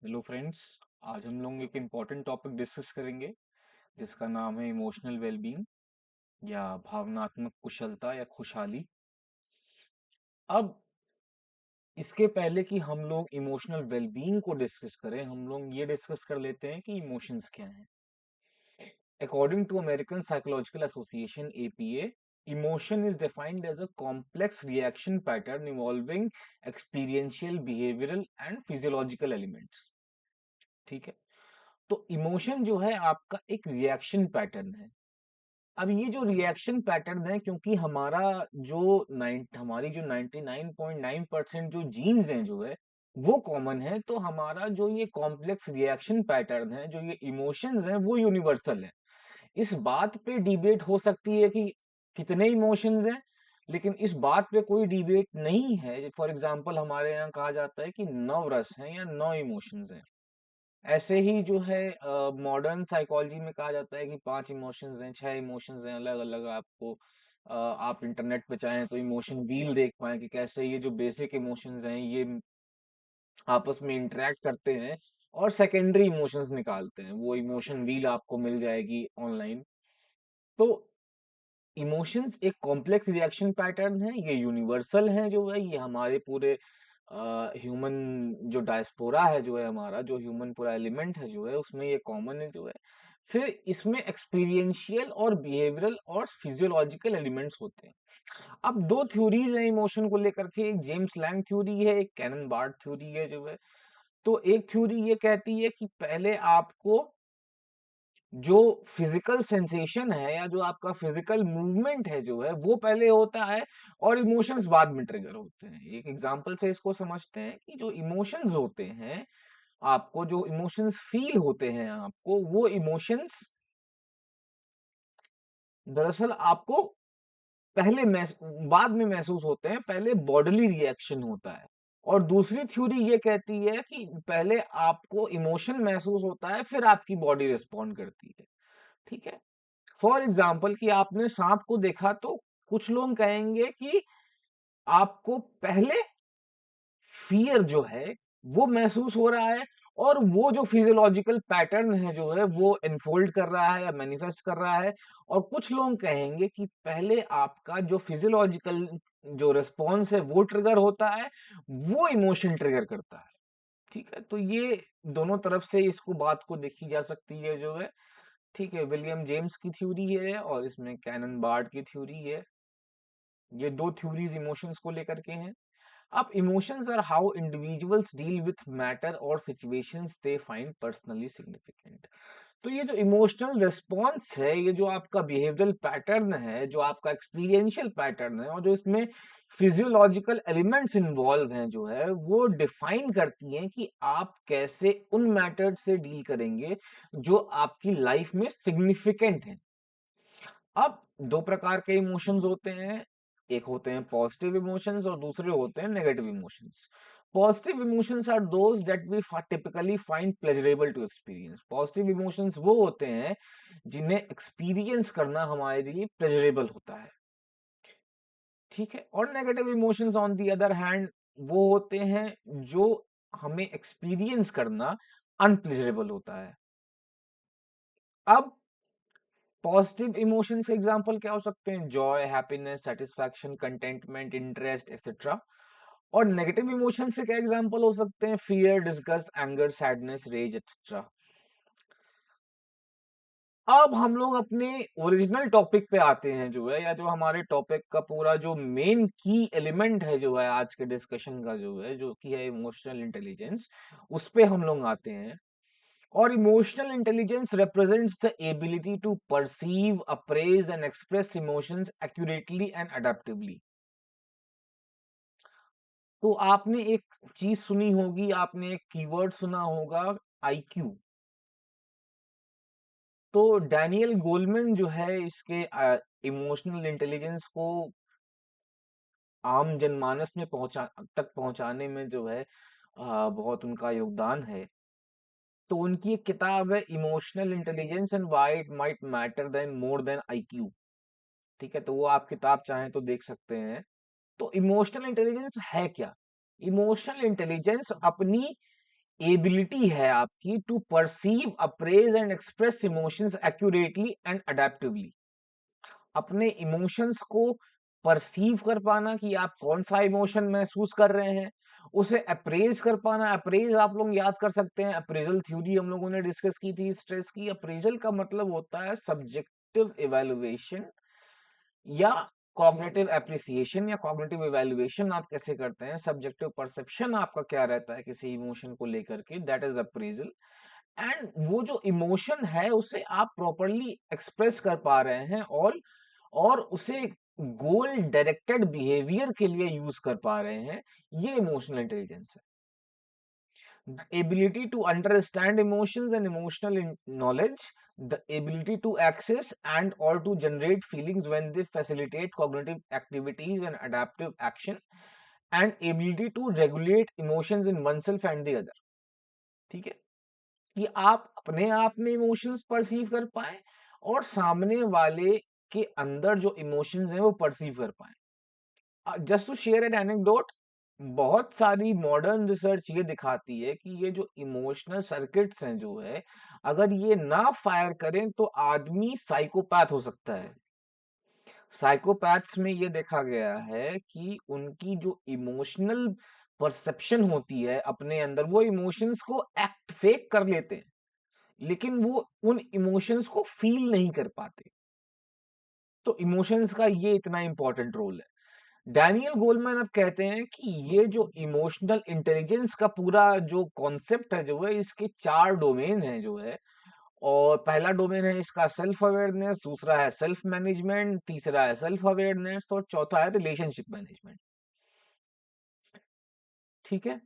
Hello friends. आज हम लोग एक इम्पॉर्टेंट टॉपिक डिस्कस करेंगे जिसका नाम है इमोशनल वेलबींग या भावनात्मक कुशलता या खुशहाली। अब इसके पहले कि हम लोग इमोशनल वेलबींग को डिस्कस करें, हम लोग ये डिस्कस कर लेते हैं कि इमोशंस क्या हैं। According to American Psychological Association APA, emotion is defined as a complex reaction pattern involving experiential, behavioural and physiological elements. ठीक है, तो इमोशन जो है आपका एक रिएक्शन पैटर्न है। अब ये जो रिएक्शन पैटर्न है, क्योंकि हमारी जो 99.9% जो जीन्स हैं जो है वो कॉमन है, तो हमारा जो ये कॉम्प्लेक्स रिएक्शन पैटर्न है, जो ये इमोशंस हैं, वो यूनिवर्सल है। इस बात पे डिबेट हो सकती है कि कितने इमोशंस हैं, लेकिन इस बात पे कोई डिबेट नहीं है। फॉर एग्जाम्पल हमारे यहाँ कहा जाता है कि 9 रस हैं या 9 इमोशंस हैं। ऐसे ही जो है मॉडर्न साइकोलॉजी में कहा जाता है कि 5 इमोशंस हैं, 6 इमोशंस हैं, अलग अलग। आपको आप इंटरनेट पे चाहें तो इमोशन व्हील देख पाए कि कैसे ये जो बेसिक इमोशंस हैं ये आपस में इंटरेक्ट करते हैं और सेकेंडरी इमोशंस निकालते हैं। वो इमोशन व्हील आपको मिल जाएगी ऑनलाइन। तो इमोशंस एक कॉम्प्लेक्स रिएक्शन पैटर्न है, ये यूनिवर्सल है जो है, ये हमारे पूरे ह्यूमन जो डायस्पोरा है जो है, हमारा जो ह्यूमन पूरा एलिमेंट है जो है, उसमें ये कॉमन है जो है। फिर इसमें एक्सपीरियंशियल और बिहेवियरल और फिजियोलॉजिकल एलिमेंट्स होते हैं। अब दो थ्योरीज हैं इमोशन को लेकर के, एक जेम्स लैंग थ्योरी है, एक कैनन बार्ड थ्योरी है जो है। तो एक थ्योरी ये कहती है कि पहले आपको जो फिजिकल सेंसेशन है या जो आपका फिजिकल मूवमेंट है जो है वो पहले होता है और इमोशंस बाद में ट्रिगर होते हैं। एक एग्जांपल से इसको समझते हैं कि जो इमोशंस होते हैं, आपको जो इमोशंस फील होते हैं आपको, वो इमोशंस दरअसल आपको बाद में महसूस होते हैं, पहले बॉडीली रिएक्शन होता है। और दूसरी थ्योरी ये कहती है कि पहले आपको इमोशन महसूस होता है, फिर आपकी बॉडी रिस्पॉन्ड करती है। ठीक है, फॉर एग्जाम्पल कि आपने सांप को देखा, तो कुछ लोग कहेंगे कि आपको पहले फियर जो है वो महसूस हो रहा है और वो जो फिजियोलॉजिकल पैटर्न है जो है वो इनफोल्ड कर रहा है या मैनिफेस्ट कर रहा है। और कुछ लोग कहेंगे कि पहले आपका जो फिजियोलॉजिकल जो रिस्पॉन्स है वो ट्रिगर होता है, वो इमोशन ट्रिगर करता है। ठीक है, तो ये दोनों तरफ से इसको बात को देखी जा सकती है जो है। ठीक है, विलियम जेम्स की थ्योरी है और इसमें कैनन बार्ड की थ्योरी है। ये दो थ्योरीज इमोशंस को लेकर के हैं। अब emotions are how individuals deal with matter और situations they find personally significant. तो ये जो इमोशनल रिस्पॉन्स है, ये जो आपका बिहेवियरल पैटर्न है, जो आपका एक्सपीरियंशियल पैटर्न है, और जो इसमें फिजियोलॉजिकल एलिमेंट्स इन्वॉल्व हैं जो है, वो डिफाइन करती हैं कि आप कैसे उन मैटर्स से डील करेंगे जो आपकी लाइफ में सिग्निफिकेंट हैं। अब दो प्रकार के इमोशंस होते हैं, एक होते हैं पॉजिटिव इमोशंस और दूसरे होते हैं negative emotions. Positive emotions are those that we typically find pleasurable to experience. Positive emotions वो होते हैं जिन्हें एक्सपीरियंस करना हमारे लिए प्लेजरेबल होता है। ठीक है, और negative emotions on the other hand वो होते हैं जो हमें एक्सपीरियंस करना अनप्लेजरेबल होता है। अब पॉजिटिव इमोशंस के एग्जांपल क्या हो सकते हैं? Joy, happiness, satisfaction, contentment, interest etcetera. और नेगेटिव इमोशंस से क्या एग्जांपल हो सकते हैं? Fear, disgust, anger, sadness, rage etcetera. अब हम लोग अपने ओरिजिनल टॉपिक पे आते हैं जो है, या जो हमारे टॉपिक का पूरा जो मेन की एलिमेंट है जो है आज के डिस्कशन का जो है, जो कि है इमोशनल इंटेलिजेंस, उस पे हम लोग आते हैं। और emotional intelligence represents the ability to perceive, appraise and express emotions accurately and adaptively। तो आपने एक चीज सुनी होगी, आपने एक कीवर्ड सुना होगा, आईक्यू। तो डैनियल गोलमैन जो है इसके इमोशनल इंटेलिजेंस को आम जनमानस में पहुंचाने में जो है बहुत उनका योगदान है। तो उनकी एक किताब है emotional intelligence and why it might matter then more than IQ. ठीक है, तो वो आप किताब चाहें तो देख सकते हैं। तो इमोशनल इंटेलिजेंस है क्या? इमोशनल इंटेलिजेंस अपनी एबिलिटी है आपकी to perceive, appraise and express emotions accurately and adaptively. अपने इमोशंस को परसीव कर पाना कि आप कौन सा इमोशन महसूस कर रहे हैं, उसे अप्रेज कर पाना। अप्रेज आप लोग याद कर सकते हैं, अप्रेजल थ्योरी हम लोगों ने डिस्कस की थी, स्ट्रेस की। अप्रेजल का मतलब होता है सब्जेक्टिव इवैल्यूएशन या कॉग्निटिव एप्रिसिएशन या कॉग्निटिव इवैल्यूएशन आप कैसे करते हैं, सब्जेक्टिव परसेप्शन आपका क्या रहता है किसी इमोशन को लेकर के, दैट इज अप्रेजल। एंड वो जो इमोशन है उसे आप प्रॉपरली एक्सप्रेस कर पा रहे हैं और उसे गोल डायरेक्टेड बिहेवियर के लिए यूज कर पा रहे हैं, ये इमोशनल इंटेलिजेंस है। The ability to understand emotions and emotional knowledge, the ability to access and or to generate feelings when they facilitate cognitive activities and adaptive action, and ability to regulate emotions in oneself and the other। ठीक है, कि आप अपने आप में emotions perceive कर पाए और सामने वाले के अंदर जो इमोशंस हैं वो परसीव कर पाए। Just to share an anecdote, बहुत सारी मॉडर्न रिसर्च ये दिखाती है कि ये जो इमोशनल सर्किट्स हैं जो है, अगर ये ना फायर करें तो आदमी साइकोपैथ हो सकता है। साइकोपैथ्स में ये देखा गया है कि उनकी जो इमोशनल परसेप्शन होती है अपने अंदर, वो इमोशंस को एक्ट फेक कर लेते हैं, लेकिन वो उन इमोशंस को फील नहीं कर पाते। तो इमोशंस का ये इतना इंपॉर्टेंट रोल है। डैनियल गोलमैन अब कहते हैं कि ये जो इमोशनल इंटेलिजेंस का पूरा जो कॉन्सेप्ट है जो है, इसके 4 डोमेन है जो है। और पहला डोमेन है इसका सेल्फ अवेयरनेस, दूसरा है सेल्फ मैनेजमेंट, तीसरा है सेल्फ अवेयरनेस और चौथा है रिलेशनशिप मैनेजमेंट। ठीक है,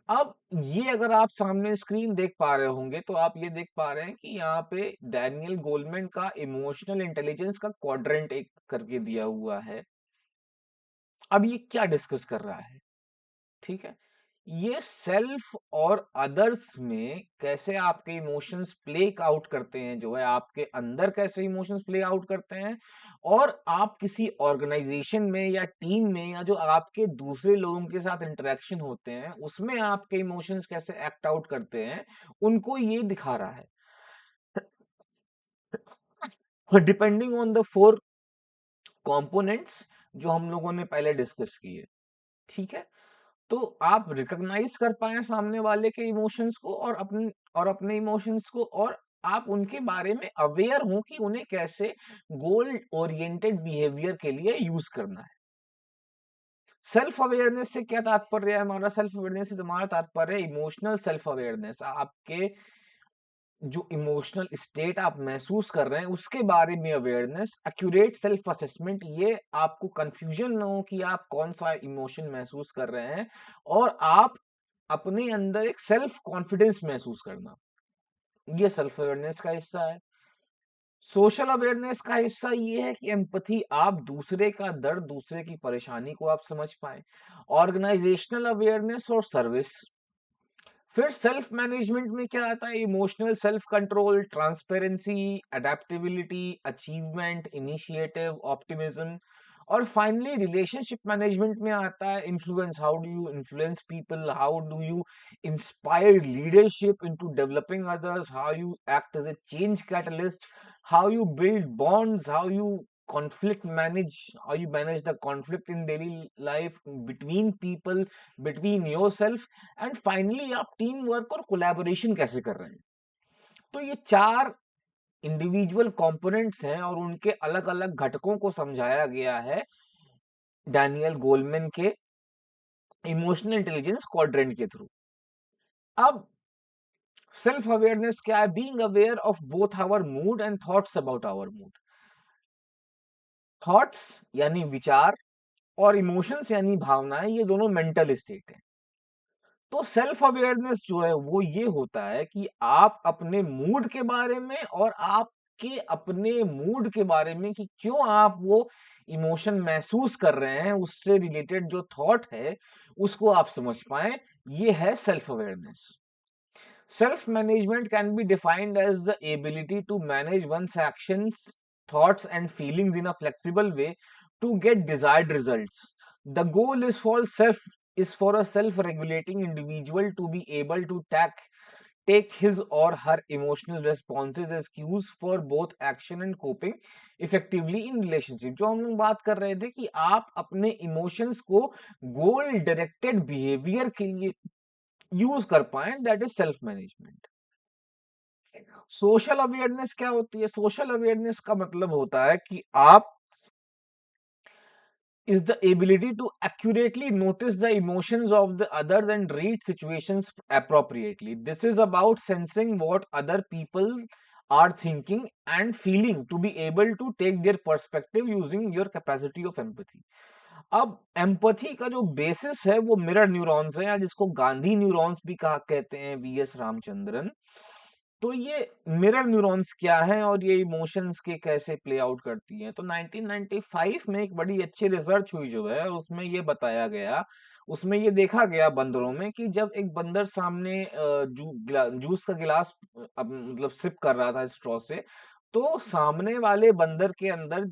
अब ये अगर आप सामने स्क्रीन देख पा रहे होंगे तो आप ये देख पा रहे हैं कि यहाँ पे डैनियल गोलमैन का इमोशनल इंटेलिजेंस का क्वाड्रेंट एक करके दिया हुआ है। अब ये क्या डिस्कस कर रहा है, ठीक है, ये सेल्फ और अदर्स में कैसे आपके इमोशंस प्ले आउट करते हैं जो है, आपके अंदर कैसे इमोशंस प्ले आउट करते हैं, और आप किसी ऑर्गेनाइजेशन में या टीम में या जो आपके दूसरे लोगों के साथ इंटरेक्शन होते हैं उसमें आपके इमोशंस कैसे एक्ट आउट करते हैं, उनको ये दिखा रहा है। डिपेंडिंग ऑन द 4 कंपोनेंट्स जो हम लोगों ने पहले डिस्कस किए। ठीक है, तो आप रिकॉग्नाइज कर पाए सामने वाले के इमोशंस को और अपने इमोशंस को, और आप उनके बारे में अवेयर हो कि उन्हें कैसे गोल ओरिएंटेड बिहेवियर के लिए यूज करना है। सेल्फ अवेयरनेस से क्या तात्पर्य है हमारा? सेल्फ अवेयरनेस से हमारा तात्पर्य इमोशनल सेल्फ अवेयरनेस, आपके जो इमोशनल स्टेट आप महसूस कर रहे हैं उसके बारे में अवेयरनेस। एक्यूरेट सेल्फ असेसमेंट, ये आपको कंफ्यूजन ना हो कि आप कौन सा इमोशन महसूस कर रहे हैं, और आप अपने अंदर एक सेल्फ कॉन्फिडेंस महसूस करना, ये सेल्फ अवेयरनेस का हिस्सा है। सोशल अवेयरनेस का हिस्सा ये है कि एम्पैथी, आप दूसरे का दर्द, दूसरे की परेशानी को आप समझ पाए। ऑर्गेनाइजेशनल अवेयरनेस और सर्विस। फिर सेल्फ मैनेजमेंट में क्या आता है? Emotional self control, transparency, adaptability, achievement, initiative, optimism. और फाइनली रिलेशनशिप मैनेजमेंट में आता है influence, how do you influence people, how do you inspire leadership into developing others, how you act as a change catalyst, how you build bonds, how you how you manage the conflict in daily life between people, between yourself, and finally आप team work और collaboration कैसे कर रहे हैं। तो ये 4 individual components हैं और उनके अलग अलग घटकों को समझाया गया है डैनियल गोलमैन के इमोशनल इंटेलिजेंस क्वाड्रेंट के थ्रू। अब सेल्फ अवेयरनेस क्या है? Being aware of both our mood and thoughts about our mood. Thoughts यानी विचार और इमोशंस यानी भावनाएं, ये दोनों मेंटल स्टेट है। तो सेल्फ अवेयरनेस जो है वो ये होता है कि आप अपने मूड के बारे में और आपके अपने मूड के बारे में कि क्यों आप वो इमोशन महसूस कर रहे हैं, उससे रिलेटेड जो थॉट है उसको आप समझ पाए, ये है self awareness. Self management can be defined as the ability to manage one's actions, thoughts, and feelings in a flexible way to get desired results. The goal is for self is for a self-regulating individual to be able to take his or her emotional responses as cues for both action and coping effectively in relationship। जो हम लोग बात कर रहे थे कि आप अपने इमोशंस को गोल डायरेक्टेड बिहेवियर के लिए यूज कर पाए, that is self management. Social awareness क्या होती है? सोशल अवेयरनेस का मतलब होता है कि आप is the ability to accurately notice the emotions of the others and read situations appropriately. This is about sensing what other people are thinking and feeling to be able to take their perspective using your capacity of empathy. अब empathy का जो basis है वो mirror neurons है, या जिसको Gandhi neurons भी कहा कहते हैं, वीएस रामचंद्रन। तो ये मिरर न्यूरॉन्स क्या हैं और ये इमोशंस के कैसे प्ले आउट करती हैं? तो 1995 में एक बड़ी अच्छी रिसर्च हुई जो है, उसमें ये बताया गया, उसमें ये देखा गया बंदरों में कि जब एक बंदर सामने जूस का गिलास मतलब सिप कर रहा था स्ट्रॉ से, तो सामने वाले बंदर के अंदर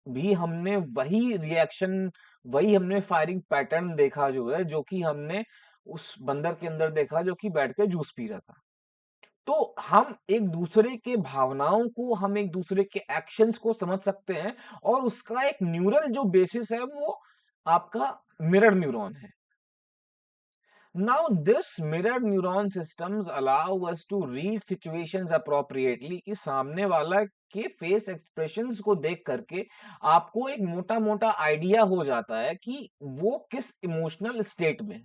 भी हमने वही रिएक्शन, वही हमने फायरिंग पैटर्न देखा जो है, जो कि हमने उस बंदर के अंदर देखा जो कि बैठ के जूस पी रहा था। तो हम एक दूसरे के भावनाओं को, हम एक दूसरे के एक्शंस को समझ सकते हैं, और उसका एक न्यूरल जो बेसिस है वो आपका मिरर न्यूरॉन है। Now this mirror neuron systems allow us to read situations appropriately, कि सामने वाला के फेस एक्सप्रेशंस को देख करके आपको एक मोटा मोटा आइडिया हो जाता है कि वो किस इमोशनल स्टेट में है।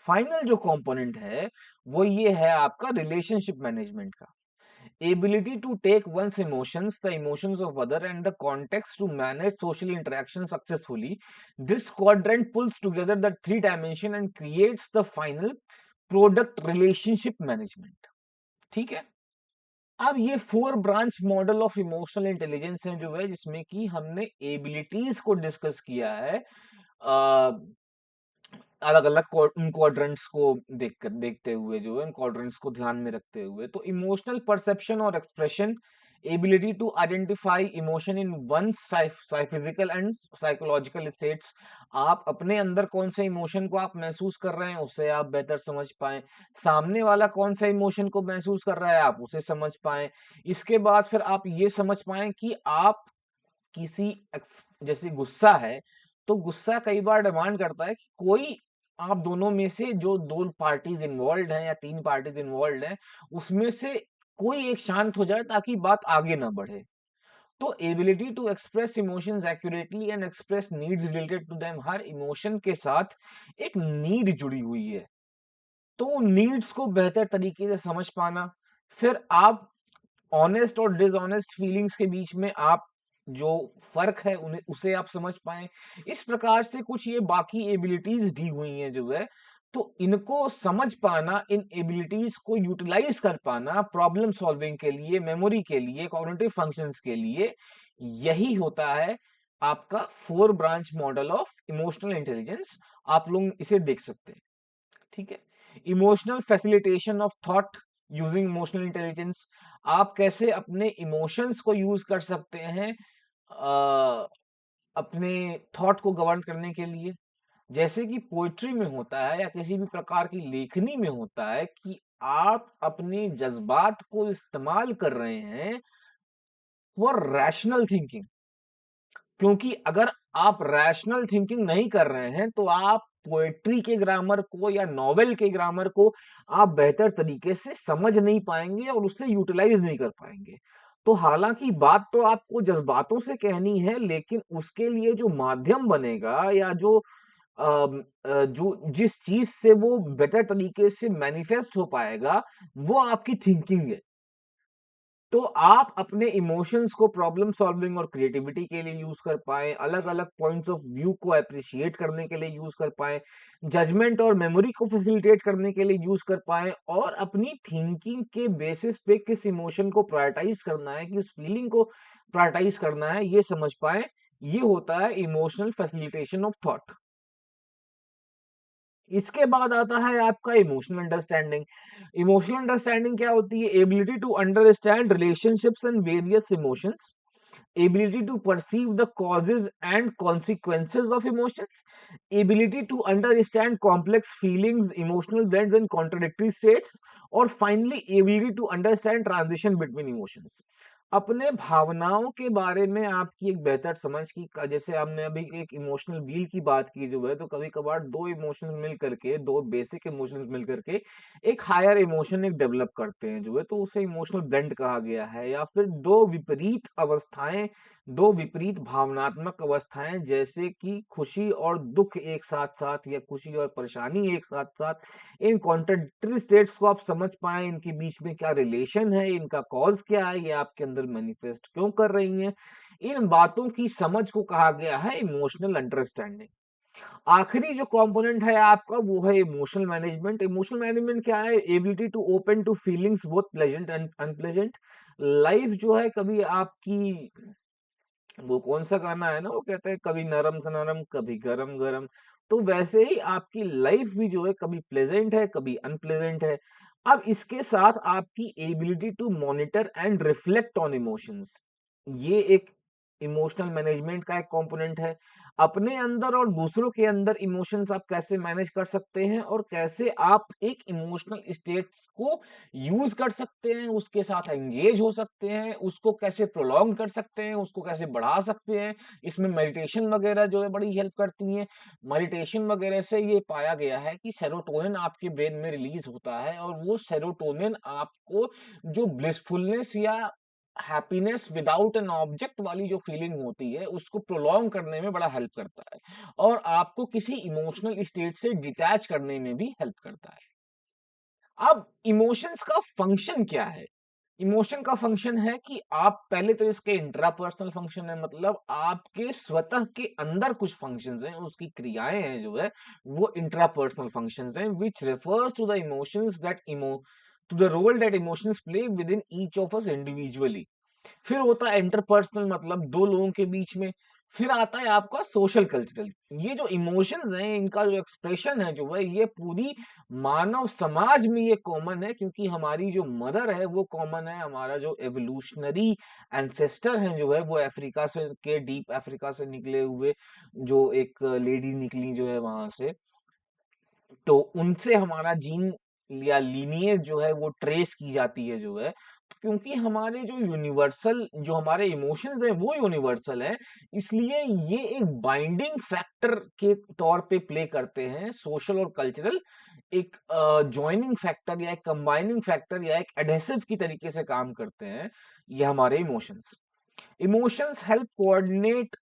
फाइनल जो कंपोनेंट है वो ये है आपका रिलेशनशिप मैनेजमेंट का। ability to take one's emotions, the emotions of other, and the context to manage social interaction successfully. This quadrant pulls together the three dimension and creates the final product relationship management। ठीक है। अब ये 4 branch model of emotional intelligence है जो है, जिसमें कि हमने एबिलिटीज को डिस्कस किया है अलग अलग उन क्वाड्रेंट्स को देखते हुए, जो है इन क्वाड्रेंट्स को ध्यान में रखते हुए। तो इमोशनल परसेप्शन और expression, ability to identify emotion in one physical and psychological states, आप अपने अंदर कौन से इमोशन को आप महसूस कर रहे हैं उसे आप बेहतर समझ पाए, सामने वाला कौन सा इमोशन को महसूस कर रहा है आप उसे समझ पाए। इसके बाद फिर आप ये समझ पाए कि आप किसी जैसे गुस्सा है, तो गुस्सा कई बार डिमांड करता है कि कोई आप दोनों में से, जो 2 पार्टीज इन्वॉल्व्ड हैं या 3 पार्टीज इन्वॉल्व्ड हैं, उसमें से कोई एक शांत हो जाए ताकि बात आगे ना बढ़े। तो ability to express emotions accurately and express needs related to them, हर इमोशन के साथ एक नीड जुड़ी हुई है। तो नीड्स को बेहतर तरीके से समझ पाना, फिर आप ऑनेस्ट और डिसऑनेस्ट फीलिंग्स के बीच में आप जो फर्क है उन्हें उसे आप समझ पाए। इस प्रकार से कुछ ये बाकी एबिलिटीज दी हुई हैं जो है, तो इनको समझ पाना, इन एबिलिटीज को यूटिलाइज कर पाना प्रॉब्लम सॉल्विंग के लिए, मेमोरी के लिए, कॉग्निटिव फंक्शंस के लिए, यही होता है आपका 4 branch model of emotional intelligence. आप लोग इसे देख सकते हैं। ठीक है। Emotional facilitation of thought using emotional intelligence, आप कैसे अपने इमोशंस को यूज कर सकते हैं अपने थॉट को गवर्न करने के लिए। जैसे कि पोएट्री में होता है या किसी भी प्रकार की लेखनी में होता है कि आप अपने जज्बात को इस्तेमाल कर रहे हैं फॉर रैशनल थिंकिंग, क्योंकि अगर आप रैशनल थिंकिंग नहीं कर रहे हैं तो आप पोएट्री के ग्रामर को या नॉवेल के ग्रामर को आप बेहतर तरीके से समझ नहीं पाएंगे और उसे यूटिलाइज नहीं कर पाएंगे। तो हालांकि बात तो आपको जज्बातों से कहनी है, लेकिन उसके लिए जो माध्यम बनेगा या जो जिस चीज से वो बेटर तरीके से मैनिफेस्ट हो पाएगा, वो आपकी थिंकिंग है। तो आप अपने इमोशंस को प्रॉब्लम सॉल्विंग और क्रिएटिविटी के लिए यूज कर पाए, अलग अलग पॉइंट्स ऑफ व्यू को अप्रिशिएट करने के लिए यूज कर पाए, जजमेंट और मेमोरी को फैसिलिटेट करने के लिए यूज कर पाए, और अपनी थिंकिंग के बेसिस पे किस इमोशन को प्रायोरिटाइज करना है, किस फीलिंग को प्रायोरिटाइज करना है, ये समझ पाए। ये होता है इमोशनल फैसिलिटेशन ऑफ थॉट। इसके बाद आता है आपका इमोशनल अंडरस्टैंडिंग। इमोशनल अंडरस्टैंडिंग क्या होती है? Ability to understand relationships and various emotions. ability to perceive the causes and consequences of emotions, ability to understand complex feelings, emotional blends, and contradictory states, और finally ability to understand transition between emotions. अपने भावनाओं के बारे में आपकी एक बेहतर समझ की, जैसे हमने अभी एक इमोशनल व्हील की बात की जो है, तो कभी कभार दो इमोशंस मिल करके, दो बेसिक इमोशंस मिल करके एक हायर इमोशन एक डेवलप करते हैं जो है, तो उसे इमोशनल ब्लेंड कहा गया है। या फिर दो विपरीत अवस्थाएं, दो विपरीत भावनात्मक अवस्थाएं, जैसे कि खुशी और दुख एक साथ साथ, या खुशी और परेशानी एक साथ साथ, इन कॉन्ट्रडिक्टरी स्टेट्स को आप समझ पाए, इनके बीच में क्या रिलेशन है, इनका कॉज क्या है, ये आपके अंदर मैनिफेस्ट क्यों कर रही हैं, इन बातों की समझ को कहा गया है इमोशनल अंडरस्टैंडिंग। आखिरी जो कंपोनेंट है आपका वो है इमोशनल मैनेजमेंट। इमोशनल मैनेजमेंट क्या है? Ability to open to feelings both pleasant and unpleasant. Life जो है कभी आपकी, वो कौन सा गाना है ना, वो कहते हैं कभी नरम नरम कभी गरम गरम, तो वैसे ही आपकी लाइफ भी जो है कभी प्लेजेंट है कभी अनप्लेजेंट है। अब इसके साथ आपकी ability to monitor and reflect on emotions, ये एक इमोशनल मैनेजमेंट का एक कंपोनेंट है। अपने अंदर और दूसरों के अंदर इमोशंस आप कैसे मैनेज कर सकते हैं, और कैसे आप एक इमोशनल स्टेट्स को यूज कर सकते हैं, उसके साथ एंगेज हो सकते हैं, उसको कैसे प्रोलॉन्ग कर सकते हैं, उसको कैसे बढ़ा सकते हैं। इसमें मेडिटेशन वगैरह जो है बड़ी हेल्प करती हैं। मेडिटेशन वगैरह से ये पाया गया है कि सेरोटोनिन आपके ब्रेन में रिलीज होता है, और वो सेरोटोनिन आपको जो ब्लिसफुलनेस या हैप्पीनेस विदाउट एन ऑब्जेक्ट वाली जो फीलिंग होती है, उसको प्रोलॉन्ग करने में बड़ा हेल्प करता है, और आपको किसी इमोशनल स्टेट से डिटैच करने में भी हेल्प करता है। अब इमोशंस का फंक्शन क्या है? इमोशन का फंक्शन है कि आप पहले तो इसके इंट्रापर्सनल फंक्शन है, मतलब आपके स्वतः के अंदर कुछ फंक्शंस हैं, उसकी क्रियाएं हैं जो है, वो इंट्रापर्सनल फंक्शंस हैं, which refers to the emotions that emo to the role that emotions play with in each of us individually. फिर होता है इंटरपर्सनल, मतलब दो लोगों के बीच में। फिर आता है आपका सोशल कल्चरल। ये जो इमोशंस हैं, इनका जो एक्सप्रेशन है जो है, ये पूरी मानव समाज में ये कॉमन है, क्योंकि हमारी जो मदर है वो कॉमन है, हमारा जो एवोल्यूशनरी एंसेस्टर है जो है, वो अफ्रीका से के डीप अफ्रीका से निकले हुए जो एक लेडी निकली जो है वहां से, तो उनसे हमारा जीन या लीनिएज जो है वो ट्रेस की जाती है जो है। तो क्योंकि हमारे जो यूनिवर्सल, जो हमारे इमोशंस हैं वो यूनिवर्सल हैं, इसलिए ये एक बाइंडिंग फैक्टर के तौर पे प्ले करते हैं, सोशल और कल्चरल एक जॉइनिंग फैक्टर या एक कंबाइनिंग फैक्टर या एक एडहेसिव की तरीके से काम करते हैं ये हमारे emotions. Emotions help coordinate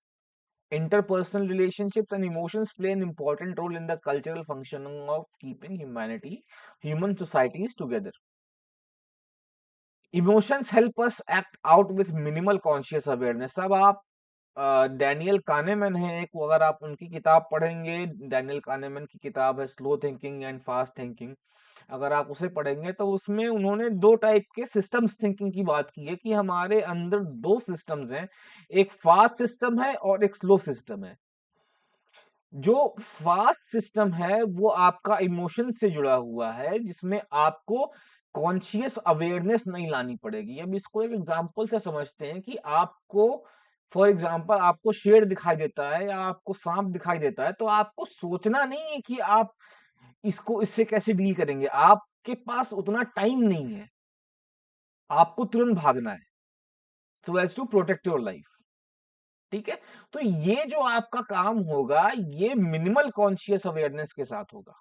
interpersonal relationships, and emotions play an important role in the cultural functioning of keeping human societies together. Emotions help us act out with minimal conscious awareness. अब आप डैनियल कानेमैन है एक, वो अगर आप उनकी किताब पढ़ेंगे, डैनियल कानेमैन की किताब है slow thinking and fast thinking, अगर आप उसे पढ़ेंगे तो उसमें उन्होंने दो टाइप के सिस्टम्स थिंकिंग की बात की है, कि हमारे अंदर दो सिस्टम्स हैं, एक फास्ट सिस्टम है और एक स्लो सिस्टम है। जो फास्ट सिस्टम है वो आपका इमोशन से जुड़ा हुआ है, जिसमें आपको कॉन्शियस अवेयरनेस नहीं लानी पड़ेगी। अब इसको एक एग्जांपल से समझते हैं कि आपको, फॉर एग्जांपल, आपको शेर दिखाई देता है या आपको सांप दिखाई देता है, तो आपको सोचना नहीं है कि आप इसको इससे कैसे डील करेंगे, आपके पास उतना टाइम नहीं है, आपको तुरंत भागना है, so as to protect your life. ठीक है, तो ये जो आपका काम होगा, ये मिनिमल कॉन्शियस अवेयरनेस के साथ होगा।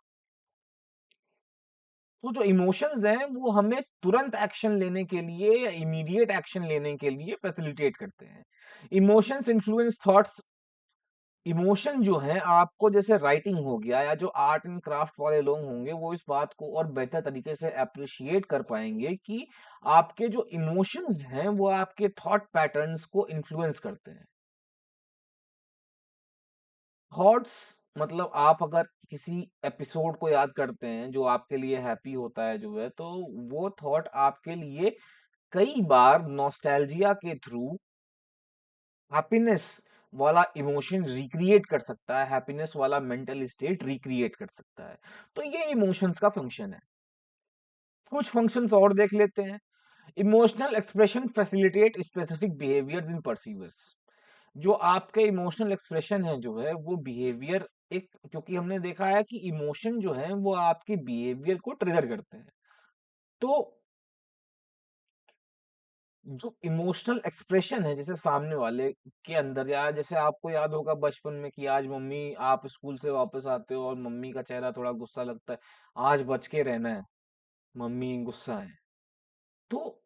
तो जो इमोशंस हैं वो हमें तुरंत एक्शन लेने के लिए या इमीडिएट एक्शन लेने के लिए फैसिलिटेट करते हैं। Emotions influence thoughts. इमोशन जो है आपको, जैसे राइटिंग हो गया या जो आर्ट एंड क्राफ्ट वाले लोग होंगे, वो इस बात को और बेहतर तरीके से अप्रिशिएट कर पाएंगे कि आपके जो इमोशंस हैं वो आपके थॉट पैटर्न्स को इन्फ्लुएंस करते हैं। थॉट्स, मतलब आप अगर किसी एपिसोड को याद करते हैं जो आपके लिए हैप्पी होता है जो है, तो वो थॉट आपके लिए कई बार नॉस्टैल्जिया के थ्रू हैप्पीनेस वाला इमोशन रिक्रिएट कर सकता है, हैप्पीनेस वाला मेंटल स्टेट रिक्रिएट कर सकता है। तो ये इमोशंस का फंक्शन है। कुछ फंक्शंस और देख लेते हैं। Emotional expression facilitate specific behaviours in perceivers. जो आपके इमोशनल एक्सप्रेशन है जो है वो बिहेवियर एक, क्योंकि हमने देखा है कि इमोशन जो है वो आपके बिहेवियर को ट्रिगर करते हैं। तो जो इमोशनल एक्सप्रेशन है जैसे सामने वाले के अंदर, या जैसे आपको याद होगा बचपन में कि आज मम्मी, आप स्कूल से वापस आते हो और मम्मी का चेहरा थोड़ा गुस्सा लगता है, आज बच के रहना है, मम्मी गुस्सा है। तो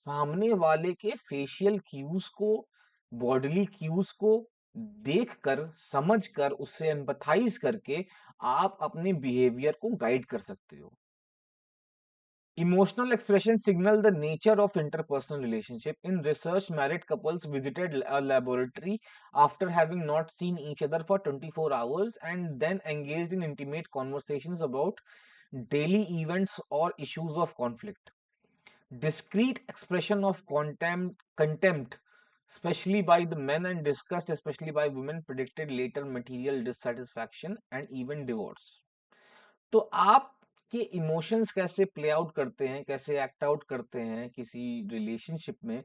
सामने वाले के फेशियल क्यूज को, बॉडीली क्यूज को देखकर, समझकर, उससे एम्पथाइज करके आप अपने बिहेवियर को गाइड कर सकते हो। Emotional expression signal the nature of interpersonal relationship. In research, married couples visited a laboratory after having not seen each other for 24 hours and then engaged in intimate conversations about daily events or issues of conflict. Discreet expression of contempt, especially by the men, and disgust, especially by women, predicted later material dissatisfaction and even divorce. तो आप के emotions कैसे play out करते हैं, कैसे act out करते हैं किसी रिलेशनशिप में,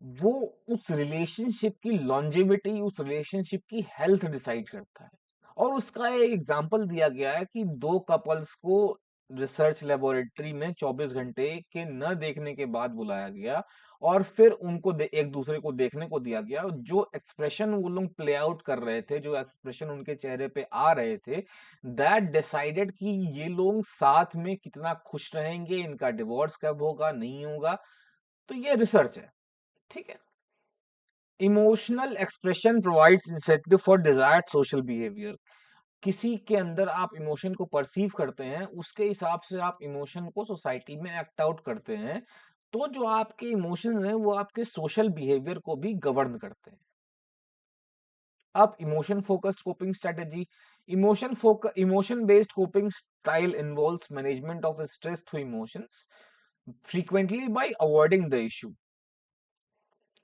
वो उस रिलेशनशिप की लॉन्जेविटी, उस रिलेशनशिप की हेल्थ डिसाइड करता है। और उसका एक एग्जांपल दिया गया है कि दो कपल्स को रिसर्च लेबोरेटरी में 24 घंटे के न देखने के बाद बुलाया गया और फिर उनको एक दूसरे को देखने को दिया गया। जो एक्सप्रेशन वो लोग प्ले आउट कर रहे थे, जो एक्सप्रेशन उनके चेहरे पे आ रहे थे, दैट डिसाइडेड कि ये लोग साथ में कितना खुश रहेंगे, इनका डिवोर्स कब होगा, नहीं होगा। तो ये रिसर्च है, ठीक है। Emotional expression provides incentive for desired social behaviour. किसी के अंदर आप इमोशन को परसीव करते हैं, उसके हिसाब से आप इमोशन को सोसाइटी में एक्ट आउट करते हैं। तो जो आपके इमोशंस हैं वो आपके सोशल बिहेवियर को भी गवर्न करते हैं। अब emotion focused coping strategy. Emotion based coping style involves management of stress through emotions, frequently by avoiding the issue.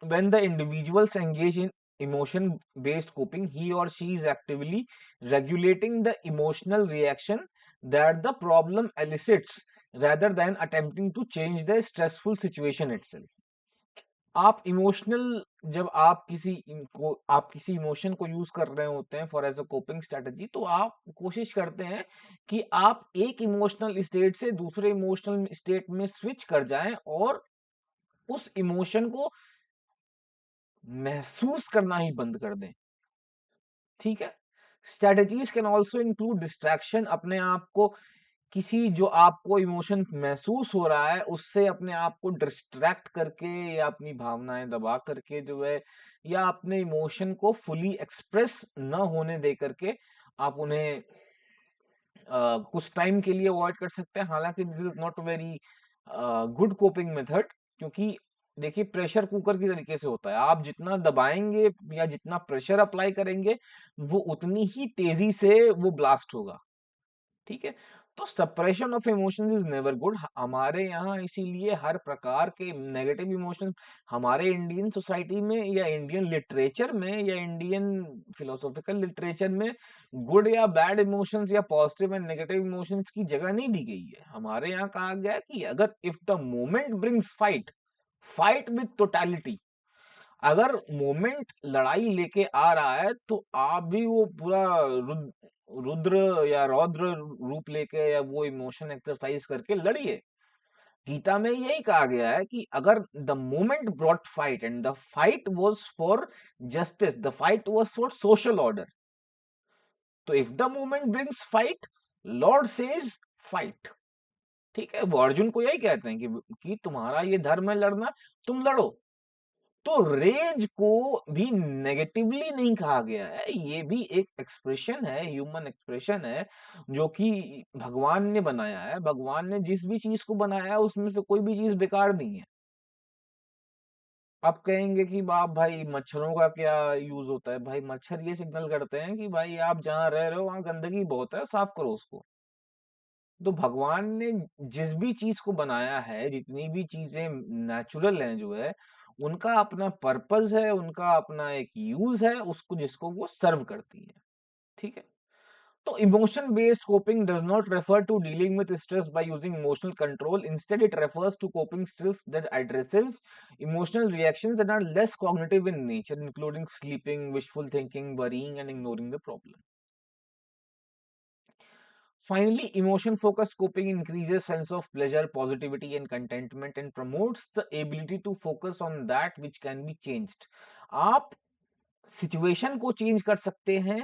When the individuals engage in emotion based coping, he or she is actively regulating the emotional reaction that the problem elicits rather than attempting to change the stressful situation itself. आप emotional, जब आप किसी emotion को use कर रहे होते हैं for as a coping strategy, तो आप कोशिश करते हैं कि आप एक इमोशनल स्टेट से दूसरे इमोशनल स्टेट में स्विच कर जाएं और उस इमोशन को महसूस करना ही बंद कर दें, ठीक है। Strategies can also include distraction. अपने आप को किसी, जो आपको इमोशन महसूस हो रहा है उससे अपने आप को डिस्ट्रैक्ट करके, या अपनी भावनाएं दबा करके जो है, या अपने इमोशन को फुली एक्सप्रेस न होने दे करके आप उन्हें कुछ टाइम के लिए अवॉइड कर सकते हैं। हालांकि this is not very good coping method, क्योंकि देखिए प्रेशर कुकर की तरीके से होता है, आप जितना दबाएंगे या जितना प्रेशर अप्लाई करेंगे वो उतनी ही तेजी से वो ब्लास्ट होगा, ठीक है। तो suppression of emotions is never good. हमारे यहाँ इसीलिए हर प्रकार के नेगेटिव इमोशंस हमारे इंडियन सोसाइटी में, या इंडियन लिटरेचर में, या इंडियन फिलोसॉफिकल लिटरेचर में गुड या बैड इमोशंस या पॉजिटिव एंड नेगेटिव इमोशंस की जगह नहीं दी गई है। हमारे यहाँ कहा गया है कि अगर if the moment brings fight, fight with totality. अगर मोमेंट लड़ाई लेके आ रहा है तो आप भी वो पूरा रुद्र या रौद्र रूप लेके, या वो इमोशन एक्सरसाइज करके लड़िए। गीता में यही कहा गया है कि अगर the moment brought fight and the fight was for justice, the fight was for social order, तो if the moment brings fight, lord says fight, ठीक है। वो अर्जुन को यही कहते हैं कि तुम्हारा ये धर्म है लड़ना, तुम लड़ो। तो रेज को भी नेगेटिवली नहीं कहा गया है, ये भी एक एक्सप्रेशन है, ह्यूमन एक्सप्रेशन है, जो कि भगवान ने बनाया है। भगवान ने जिस भी चीज को बनाया है उसमें से कोई भी चीज बेकार नहीं है। आप कहेंगे कि आप भाई मच्छरों का क्या यूज होता है, भाई मच्छर ये सिग्नल करते हैं कि भाई आप जहां रह रहे हो वहां गंदगी बहुत है, साफ करो उसको। तो भगवान ने जिस भी चीज को बनाया है, जितनी भी चीजें नेचुरल हैं जो है, उनका अपना पर्पस है, उनका अपना एक यूज है, उसको जिसको वो सर्व करती है, ठीक है। तो emotion based coping does not refer to dealing with stress by using emotional control, instead it refers to coping skills that addresses emotional reactions that are less cognitive in nature, including sleeping, wishful thinking, worrying and ignoring the problem. Finally, emotion-focused coping increases sense of pleasure, positivity, and contentment, and promotes the ability to focus on that which can be changed. आप situation को change कर सकते हैं,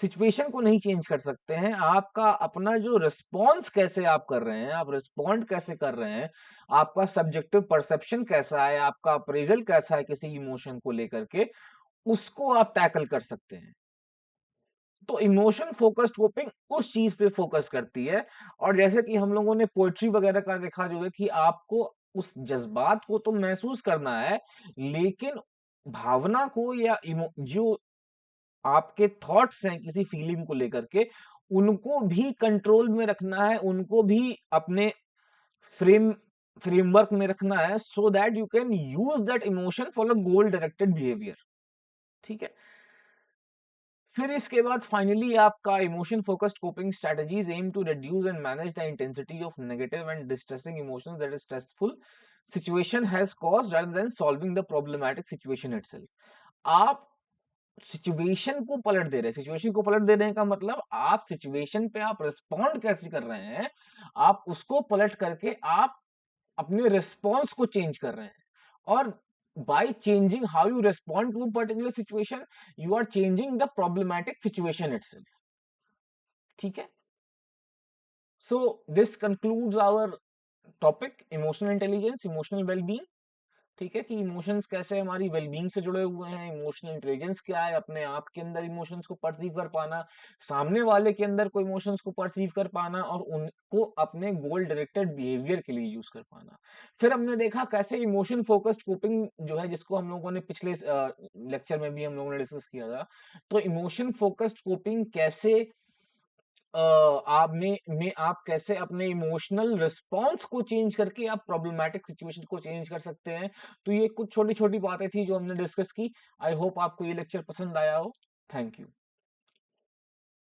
situation को नहीं change कर सकते हैं. आपका अपना जो रिस्पॉन्स कैसे आप कर रहे हैं, आप रिस्पॉन्ड कैसे कर रहे हैं, आपका सब्जेक्टिव परसेप्शन कैसा है, आपका अप्रेजल कैसा है किसी इमोशन को लेकर के, उसको आप टैकल कर सकते हैं. तो इमोशन फोकस्ड कोपिंग उस चीज पे फोकस करती है. और जैसे कि हम लोगों ने पोएट्री वगैरह का देखा जो है कि आपको उस जज्बात को तो महसूस करना है, लेकिन भावना को या जो आपके थॉट्स हैं किसी फीलिंग को लेकर के, उनको भी कंट्रोल में रखना है, उनको भी अपने फ्रेमवर्क में रखना है, so that you can use that emotion for a goal directed behaviour. ठीक है. फिर इसके बाद फाइनली आपका emotion focused coping strategies aim to reduce and manage the intensity of negative and distressing emotions that is stressful situation has caused rather than solving the problematic situation itself. आप situation को पलट दे रहे हैं. Situation को पलट देने का मतलब आप सिचुएशन पे आप रिस्पॉन्ड कैसे कर रहे हैं, आप उसको पलट करके आप अपने रिस्पॉन्स को चेंज कर रहे हैं. और by changing how you respond to a particular situation, you are changing the problematic situation itself. ठीक है. So this concludes our topic emotional intelligence, emotional well-being. ठीक है कि इमोशंस कैसे हमारी वेलबींग से जुड़े हुए हैं, इमोशनल इंटेलिजेंस क्या है, अपने आप के अंदर इमोशंस को परसीव कर पाना, सामने वाले के अंदर को इमोशंस को परसीव कर पाना और उनको अपने गोल डायरेक्टेड बिहेवियर के लिए यूज कर पाना. फिर हमने देखा कैसे इमोशन फोकस्ड कोपिंग जो है, जिसको हम लोगों ने पिछले लेक्चर में भी हम लोगों ने डिस्कस किया था, तो इमोशन फोकस्ड कोपिंग कैसे आप में आप कैसे अपने इमोशनल रिस्पॉन्स को चेंज करके आप प्रॉब्लमैटिक सिचुएशन को चेंज कर सकते हैं. तो ये कुछ छोटी-छोटी बातें थी जो हमने डिस्कस की. आई होप आपको ये लेक्चर पसंद आया हो. Thank you.